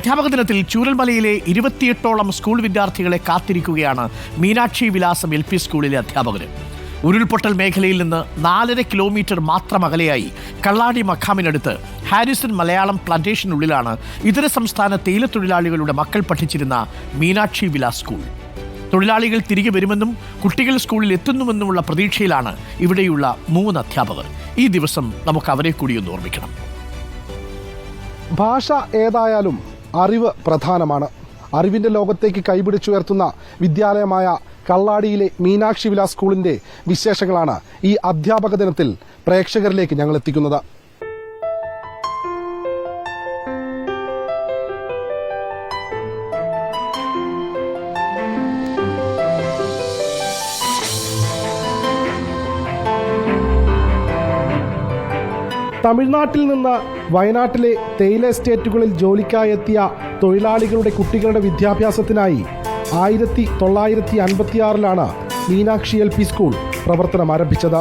അധ്യാപക ദിനത്തിൽ ചൂരൽമലയിലെ 28ഓളം സ്കൂൾ വിദ്യാർത്ഥികളെ കാത്തിരിക്കുകയാണ് മീനാക്ഷി വിലാസം LP സ്കൂളിലെ അധ്യാപകർ. ഉരുൾപൊട്ടൽ മേഖലയിൽ നിന്ന് 4.5 കിലോമീറ്റർ മാത്രം അകലെയായി കള്ളാടി മഖാമിനടുത്ത് ഹാരിസൺ മലയാളം പ്ലാന്റേഷനുള്ളിലാണ് ഇതര സംസ്ഥാന തേയിലത്തൊഴിലാളികളുടെ മക്കൾ പഠിച്ചിരുന്ന മീനാക്ഷി വിലാസ് സ്കൂൾ. തൊഴിലാളികൾ തിരികെ വരുമെന്നും കുട്ടികൾ സ്കൂളിൽ എത്തുന്നുവെന്നുമുള്ള പ്രതീക്ഷയിലാണ് ഇവിടെയുള്ള 3 അധ്യാപകർ. ഈ ദിവസം നമുക്ക് അവരെ കൂടി ഒന്ന് ഓർമ്മിക്കണം. ഭാഷ ഏതായാലും അറിവ് പ്രധാനമാണ്. അറിവിന്റെ ലോകത്തേക്ക് കൈപിടിച്ചുയർത്തുന്ന വിദ്യാലയമായ കള്ളാടിയിലെ മീനാക്ഷി വിലാസ് സ്കൂളിന്റെ വിശേഷങ്ങളാണ് ഈ അധ്യാപക ദിനത്തിൽ പ്രേക്ഷകരിലേക്ക് ഞങ്ങൾ എത്തിക്കുന്നത്. തമിഴ്നാട്ടിൽ നിന്ന് വയനാട്ടിലെ തേയില എസ്റ്റേറ്റുകളിൽ ജോലിക്കായി എത്തിയ തൊഴിലാളികളുടെ കുട്ടികളുടെ വിദ്യാഭ്യാസത്തിനായി 1956 മീനാക്ഷി LP സ്കൂൾ പ്രവർത്തനം ആരംഭിച്ചത്.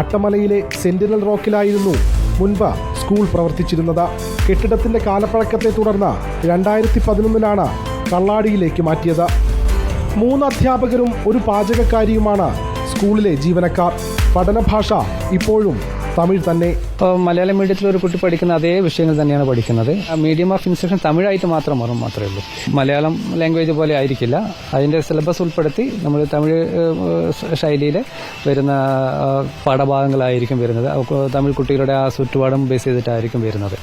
അട്ടമലയിലെ സെന്റിനൽ റോക്കിലായിരുന്നു മുൻപ് സ്കൂൾ പ്രവർത്തിച്ചിരുന്നത്. കെട്ടിടത്തിന്റെ കാലപ്പഴക്കത്തെ തുടർന്ന് 2011 കള്ളാടിയിലേക്ക് മാറ്റിയത്. 3 അധ്യാപകരും ഒരു പാചകക്കാരിയുമാണ് സ്കൂളിലെ ജീവനക്കാർ. പഠനഭാഷ ഇപ്പോഴും തമിഴ് തന്നെ. മലയാളം മീഡിയത്തിൽ ഒരു കുട്ടി പഠിക്കുന്ന അതേ വിഷയങ്ങൾ തന്നെയാണ് പഠിക്കുന്നത്. മീഡിയം ഓഫ് ഇൻസ്ട്രക്ഷൻ തമിഴായിട്ട് മാത്രമേ ഉള്ളൂ. മലയാളം ലാംഗ്വേജ് പോലെ ആയിരിക്കില്ല. അതിന്റെ സിലബസ് ഉൾപ്പെടുത്തി നമ്മൾ തമിഴ് ശൈലിയിൽ വരുന്ന പാഠഭാഗങ്ങളായിരിക്കും വരുന്നത്. തമിഴ് കുട്ടികളുടെ ആ ചുറ്റുപാടും ബേസ് ചെയ്തിട്ടായിരിക്കും വരുന്നത്.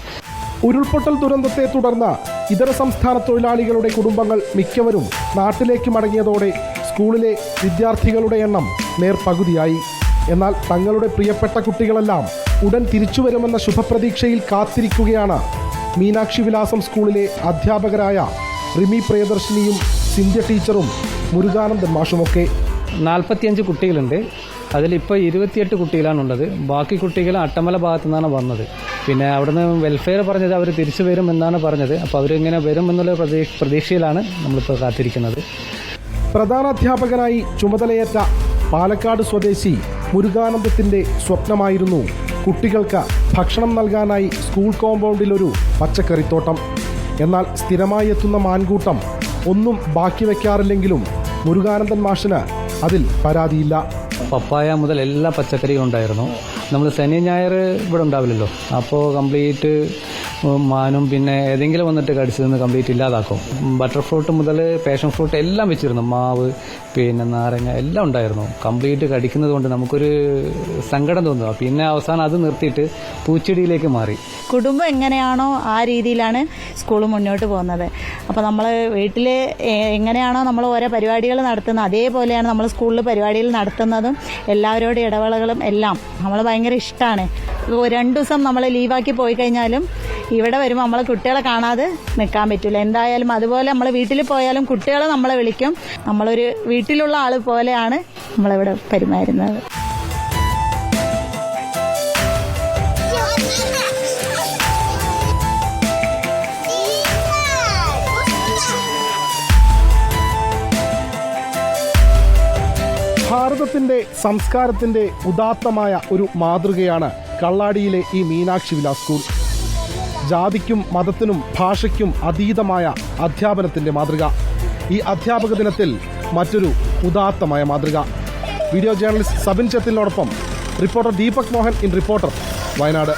ഉരുൾപൊട്ടൽ ദുരന്തത്തെ തുടർന്ന് ഇതര സംസ്ഥാന തൊഴിലാളികളുടെ കുടുംബങ്ങൾ മിക്കവരും നാട്ടിലേക്ക് മടങ്ങിയതോടെ സ്കൂളിലെ വിദ്യാർത്ഥികളുടെ എണ്ണം നേർപകുതിയായി. എന്നാൽ തങ്ങളുടെ പ്രിയപ്പെട്ട കുട്ടികളെല്ലാം ഉടൻ തിരിച്ചുവരുമെന്ന ശുഭപ്രതീക്ഷയിൽ കാത്തിരിക്കുകയാണ് മീനാക്ഷി വിലാസം സ്കൂളിലെ അധ്യാപകരായ റിമി പ്രിയദർശിനിയും സിന്ധ്യ ടീച്ചറും മുരുകാനന്ദൻ മാഷുമൊക്കെ. 45 കുട്ടികളുണ്ട്. അതിലിപ്പോൾ 28 കുട്ടികളാണുള്ളത്. ബാക്കി കുട്ടികൾ അട്ടമല ഭാഗത്തു നിന്നാണ് വന്നത്. പിന്നെ അവിടുന്ന് വെൽഫെയർ പറഞ്ഞത് അവർ തിരിച്ചു വരും എന്നാണ് പറഞ്ഞത്. അപ്പോൾ അവരിങ്ങനെ വരും എന്നുള്ള പ്രതീക്ഷയിലാണ് നമ്മളിപ്പോൾ കാത്തിരിക്കുന്നത്. പ്രധാന അധ്യാപകനായി ചുമതലയേറ്റ പാലക്കാട് സ്വദേശി മുരുകാനന്ദത്തിന്റെ സ്വപ്നമായിരുന്നു കുട്ടികൾക്ക് ഭക്ഷണം നൽകാനായി സ്കൂൾ കോമ്പൗണ്ടിൽ ഒരു പച്ചക്കറിത്തോട്ടം. എന്നാൽ സ്ഥിരമായി എത്തുന്ന മാൻകൂട്ടം ഒന്നും ബാക്കി വെക്കാറില്ലെങ്കിലും മുരുകാനന്ദൻ മാഷിന് അതിൽ പരാതിയില്ല. പപ്പായ മുതൽ എല്ലാ പച്ചക്കറിയും ഉണ്ടായിരുന്നു. നമ്മൾ ശനി ഞായർ ഇവിടെ ഉണ്ടാവില്ലല്ലോ. അപ്പോൾ കംപ്ലീറ്റ് മാനും പിന്നെ ഏതെങ്കിലും വന്നിട്ട് കടിച്ചു നിന്ന് കംപ്ലീറ്റ് ഇല്ലാതാക്കും. ബട്ടർ ഫ്രൂട്ട് മുതൽ പാഷൻ ഫ്രൂട്ട് എല്ലാം വെച്ചിരുന്നു. മാവ് പിന്നെ നാരങ്ങ എല്ലാം ഉണ്ടായിരുന്നു. കംപ്ലീറ്റ് കടിക്കുന്നത് കൊണ്ട് നമുക്കൊരു സങ്കടം തോന്നുക. പിന്നെ അവസാനം അത് നിർത്തിയിട്ട് പൂച്ചെടിയിലേക്ക് മാറി. കുടുംബം എങ്ങനെയാണോ ആ രീതിയിലാണ് സ്കൂൾ മുന്നോട്ട് പോകുന്നത്. അപ്പോൾ നമ്മൾ വീട്ടിൽ എങ്ങനെയാണോ നമ്മൾ ഓരോ പരിപാടികൾ നടത്തുന്നത് അതേപോലെയാണ് നമ്മൾ സ്കൂളിൽ പരിപാടികൾ നടത്തുന്നതും എല്ലാവരോടും ഇടവേളകളും എല്ലാം നമ്മൾ ഭയങ്കര ഇഷ്ടമാണ്. 2 ദിവസം നമ്മൾ ലീവാക്കി പോയി കഴിഞ്ഞാലും ഇവിടെ വരുമ്പോൾ നമ്മൾ കുട്ടികളെ കാണാതെ നിൽക്കാൻ പറ്റില്ല. എന്തായാലും അതുപോലെ നമ്മൾ വീട്ടിൽ പോയാലും കുട്ടികളെ നമ്മളെ വിളിക്കും. നമ്മളൊരു വീട്ടിലുള്ള ആൾ പോലെയാണ് നമ്മളിവിടെ പെരുമാറുന്നത്. ഭാരതത്തിന്റെ സംസ്കാരത്തിന്റെ ഉദാത്തമായ ഒരു മാതൃകയാണ് കള്ളാടിയിലെ ഈ മീനാക്ഷി വിലാസ് സ്കൂൾ. ജാതിക്കും മതത്തിനും ഭാഷയ്ക്കും അതീതമായ അധ്യാപനത്തിന്റെ മാതൃക. ഈ അധ്യാപക ദിനത്തിൽ മറ്റൊരു ഉദാത്തമായ മാതൃക. വീഡിയോ ജേർണലിസ്റ്റ് സബിൻ ചെത്തിലിനോടൊപ്പം reporter Deepak Mohan in reporter, Wayanad.